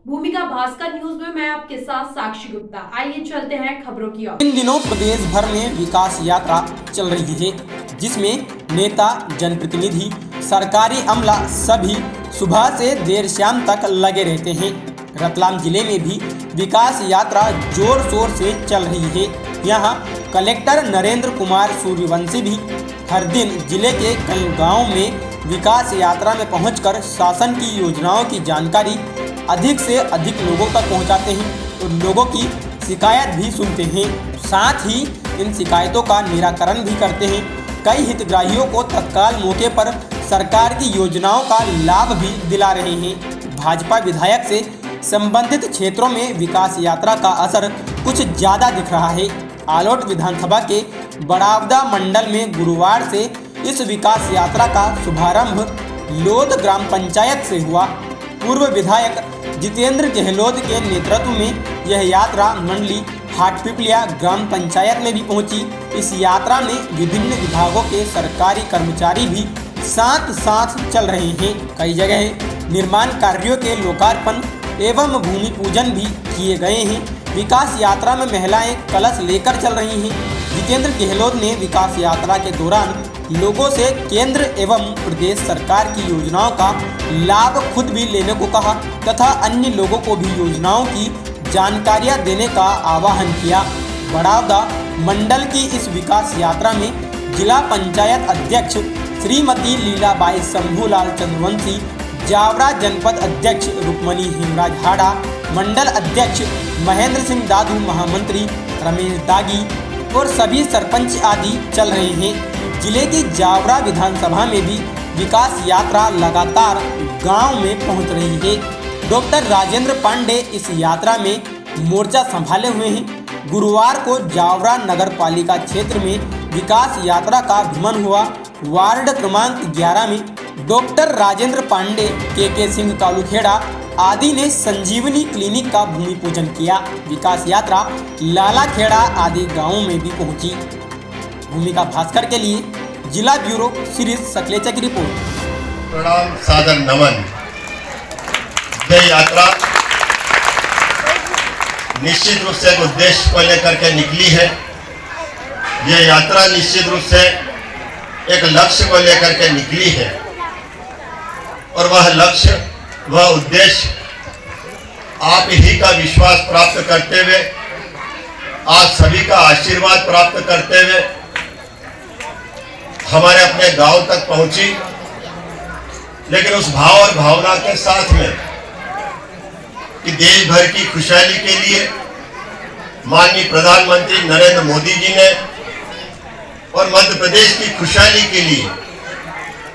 भूमिका भास्कर न्यूज में मैं आपके साथ साक्षी गुप्ता। आइए चलते हैं खबरों की ओर। इन दिनों प्रदेश भर में विकास यात्रा चल रही है, जिसमें नेता, जनप्रतिनिधि, सरकारी अमला सभी सुबह से देर शाम तक लगे रहते हैं। रतलाम जिले में भी विकास यात्रा जोर शोर से चल रही है। यहाँ कलेक्टर नरेंद्र कुमार सूर्यवंशी भी हर दिन जिले के कई गाँव में विकास यात्रा में पहुंचकर शासन की योजनाओं की जानकारी अधिक से अधिक लोगों तक पहुंचाते हैं और लोगों की शिकायत भी सुनते हैं। साथ ही इन शिकायतों का निराकरण भी करते हैं। कई हितग्राहियों को तत्काल मौके पर सरकार की योजनाओं का लाभ भी दिला रहे हैं। भाजपा विधायक से संबंधित क्षेत्रों में विकास यात्रा का असर कुछ ज़्यादा दिख रहा है। आलोट विधानसभा के बड़ावदा मंडल में गुरुवार से इस विकास यात्रा का शुभारंभ लोध ग्राम पंचायत से हुआ। पूर्व विधायक जितेंद्र गहलोत के नेतृत्व में यह यात्रा मंडली हाटपिपलिया ग्राम पंचायत में भी पहुंची। इस यात्रा में विभिन्न विभागों के सरकारी कर्मचारी भी साथ साथ चल रहे हैं। कई जगह निर्माण कार्यों के लोकार्पण एवं भूमि पूजन भी किए गए हैं। विकास यात्रा में महिलाएं कलश लेकर चल रही हैं। जितेंद्र गहलोत ने विकास यात्रा के दौरान लोगों से केंद्र एवं प्रदेश सरकार की योजनाओं का लाभ खुद भी लेने को कहा तथा अन्य लोगों को भी योजनाओं की जानकारियां देने का आह्वान किया। बड़ावदा मंडल की इस विकास यात्रा में जिला पंचायत अध्यक्ष श्रीमती लीलाबाई शंभूलाल चंद्रवंशी, जावरा जनपद अध्यक्ष रुक्मणी हेमराज हाड़ा, मंडल अध्यक्ष महेंद्र सिंह दादू, महामंत्री रमेश दागी और सभी सरपंच आदि चल रहे हैं। जिले की जावरा विधानसभा में भी विकास यात्रा लगातार गांव में पहुंच रही है। डॉक्टर राजेंद्र पांडे इस यात्रा में मोर्चा संभाले हुए हैं। गुरुवार को जावरा नगर पालिका क्षेत्र में विकास यात्रा का भ्रमण हुआ। वार्ड क्रमांक 11 में डॉक्टर राजेंद्र पांडे, के सिंह कालूखेड़ा आदि ने संजीवनी क्लिनिक का भूमि पूजन किया। विकास यात्रा लालाखेड़ा आदि गांवों में भी पहुंची। भूमिका भास्कर के लिए जिला ब्यूरो शिरीष सकलेचा की रिपोर्ट। प्रणाम, सादर नमन। यह यात्रा निश्चित रूप से एक उद्देश्य को लेकर के निकली है। यह यात्रा निश्चित रूप से एक लक्ष्य को लेकर के निकली है और वह लक्ष्य, वह उद्देश्य आप ही का विश्वास प्राप्त करते हुए, आप सभी का आशीर्वाद प्राप्त करते हुए हमारे अपने गांव तक पहुंची। लेकिन उस भाव और भावना के साथ में कि देश भर की खुशहाली के लिए माननीय प्रधानमंत्री नरेंद्र मोदी जी ने और मध्य प्रदेश की खुशहाली के लिए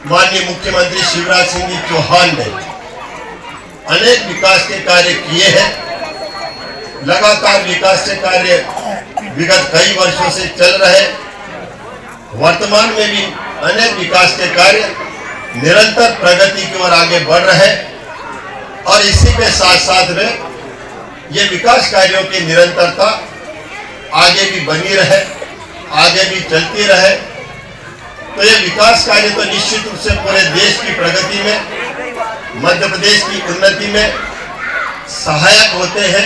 माननीय मुख्यमंत्री शिवराज सिंह जी चौहान ने अनेक विकास के कार्य किए हैं। लगातार विकास के कार्य विगत कई वर्षों से चल रहे। वर्तमान में भी अनेक विकास के कार्य निरंतर प्रगति की ओर आगे बढ़ रहे और इसी के साथ साथ में ये विकास कार्यों की निरंतरता आगे भी बनी रहे, आगे भी चलती रहे। तो ये विकास कार्य तो निश्चित रूप से पूरे देश की प्रगति में, मध्य प्रदेश की उन्नति में सहायक होते हैं।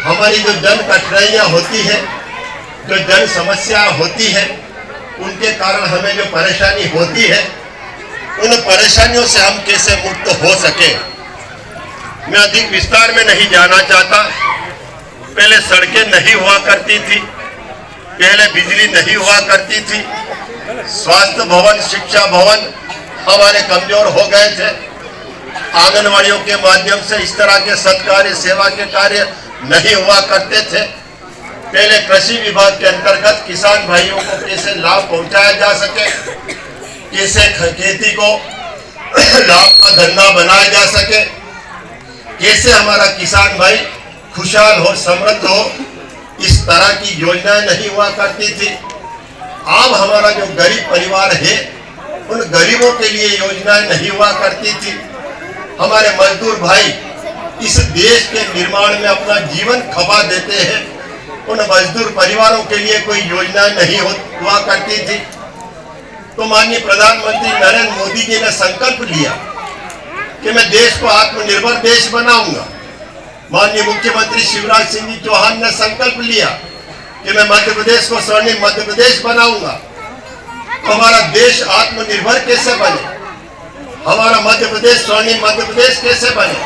हमारी जो जन कठिनाइयाँ होती है, जो जन समस्या होती है, उनके कारण हमें जो परेशानी होती है, उन परेशानियों से हम कैसे मुक्त हो सके। मैं अधिक विस्तार में नहीं जाना चाहता। पहले सड़कें नहीं हुआ करती थी, पहले बिजली नहीं हुआ करती थी, स्वास्थ्य भवन, शिक्षा भवन हमारे कमजोर हो गए थे। आंगनवाड़ियों के माध्यम से इस तरह के सत्कार्य, सेवा के कार्य नहीं हुआ करते थे। पहले कृषि विभाग के अंतर्गत किसान भाइयों को कैसे लाभ पहुंचाया जा सके, कैसे खेती को लाभ का धंधा बनाया जा सके, कैसे हमारा किसान भाई खुशहाल हो, समृद्ध हो, इस तरह की योजनाएं नहीं हुआ करती थी। अब हमारा जो गरीब परिवार है, उन गरीबों के लिए योजनाएं नहीं हुआ करती थी। हमारे मजदूर भाई इस देश के निर्माण में अपना जीवन खपा देते हैं, उन मजदूर परिवारों के लिए कोई योजना नहीं हुआ करती थी। तो माननीय प्रधानमंत्री नरेंद्र मोदी जी ने संकल्प लिया कि मैं देश को आत्मनिर्भर देश बनाऊंगा। माननीय मुख्यमंत्री शिवराज सिंह जी चौहान ने संकल्प लिया कि मैं मध्य प्रदेश को स्वर्णिम मध्य प्रदेश बनाऊंगा। तो हमारा देश आत्मनिर्भर कैसे बने, हमारा मध्य प्रदेश स्वर्णिम मध्य प्रदेश कैसे बने,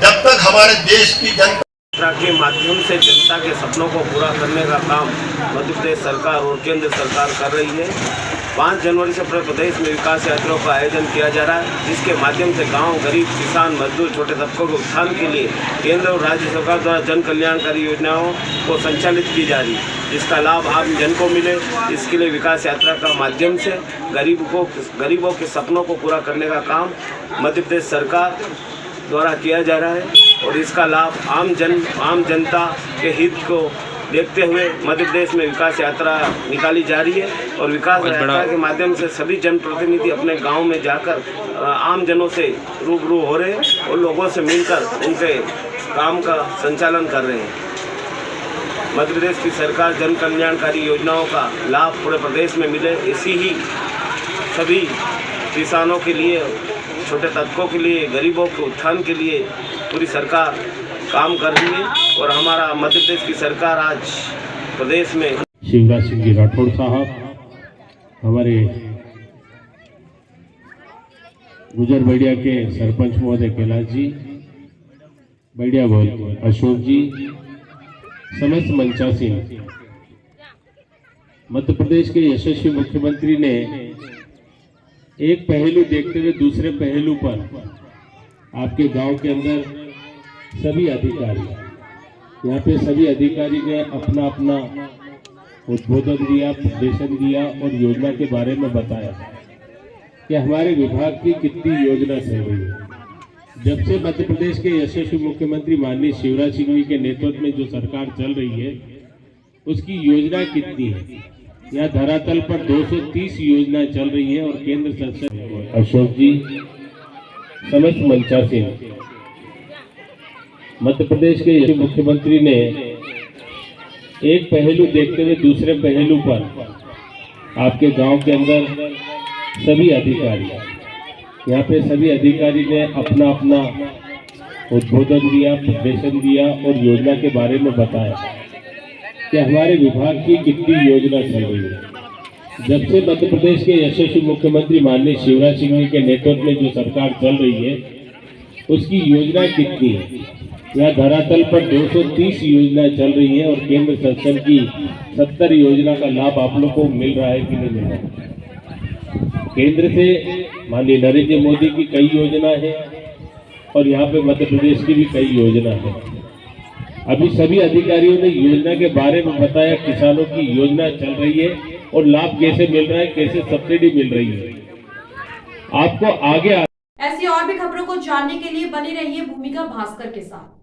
जब तक हमारे देश की जनता के माध्यम से जनता के सपनों को पूरा करने का काम मध्य प्रदेश सरकार और केंद्र सरकार कर रही है। 5 जनवरी से पूरे प्रदेश में विकास यात्राओं का आयोजन किया जा रहा है, जिसके माध्यम से गांव, गरीब, किसान, मजदूर, छोटे तबकों के उत्थान के लिए केंद्र और राज्य सरकार द्वारा जन कल्याणकारी योजनाओं को संचालित की जा रही है, जिसका लाभ आम जन को मिले। इसके लिए विकास यात्रा का माध्यम से गरीबों के सपनों को पूरा करने का काम मध्य प्रदेश सरकार द्वारा किया जा रहा है और इसका लाभ आम जनता के हित को देखते हुए मध्य प्रदेश में विकास यात्रा निकाली जा रही है। और विकास यात्रा के माध्यम से सभी जनप्रतिनिधि अपने गांव में जाकर आम जनों से रूबरू हो रहे हैं और लोगों से मिलकर उनके काम का संचालन कर रहे हैं। मध्य प्रदेश की सरकार जन कल्याणकारी योजनाओं का लाभ पूरे प्रदेश में मिले, इसी ही सभी किसानों के लिए, छोटे तबकों के लिए, गरीबों के उत्थान के लिए पूरी सरकार काम कर रही है। और हमारा मध्य प्रदेश की सरकार आज प्रदेश में शिवराज सिंह जी राठौड़ साहब, हमारे गुजर बैडिया के सरपंच महोदय कैलाश जी, बैडिया बोल अशोक जी, समस्त मंचासी, मध्य प्रदेश के यशस्वी मुख्यमंत्री ने एक पहलू देखते हुए दूसरे पहलू पर आपके गांव के अंदर सभी अधिकारी, यहाँ पे सभी अधिकारी ने अपना अपना उद्बोधन दिया, प्रदर्शन दिया और योजना के बारे में बताया कि हमारे विभाग की कितनी योजना चल रही है। जब से मध्य प्रदेश के यशस्वी मुख्यमंत्री माननीय शिवराज सिंह जी के नेतृत्व में जो सरकार चल रही है, उसकी योजना कितनी है। यहाँ धरातल पर 230 योजनाएं चल रही है और केंद्र सरकार। अशोक जी, समस्त मंचासी, मध्य प्रदेश के मुख्यमंत्री ने एक पहलू देखते हुए दूसरे पहलू पर आपके गांव के अंदर सभी अधिकारी, यहाँ पे सभी अधिकारी ने अपना अपना उद्बोधन दिया, प्रदर्शन दिया और योजना के बारे में बताया कि हमारे विभाग की कितनी योजना चल रही है। जब से मध्य प्रदेश के यशस्वी मुख्यमंत्री माननीय शिवराज सिंह जी के नेतृत्व में जो सरकार चल रही है, उसकी योजना कितनी है। यहाँ धरातल पर 230 योजनाएं चल रही है और केंद्र सरकार की 70 योजना का लाभ आप लोग को मिल रहा है कि नहीं मिल रहा है। केंद्र से माननीय नरेंद्र मोदी की कई योजना है और यहाँ पे मध्य प्रदेश की भी कई योजना है। अभी सभी अधिकारियों ने योजना के बारे में बताया, किसानों की योजना चल रही है और लाभ कैसे मिल रहा है, कैसे सब्सिडी मिल रही है। आपको आगे ऐसी और भी खबरों को जानने के लिए बने रहिए भूमिका भास्कर के साथ।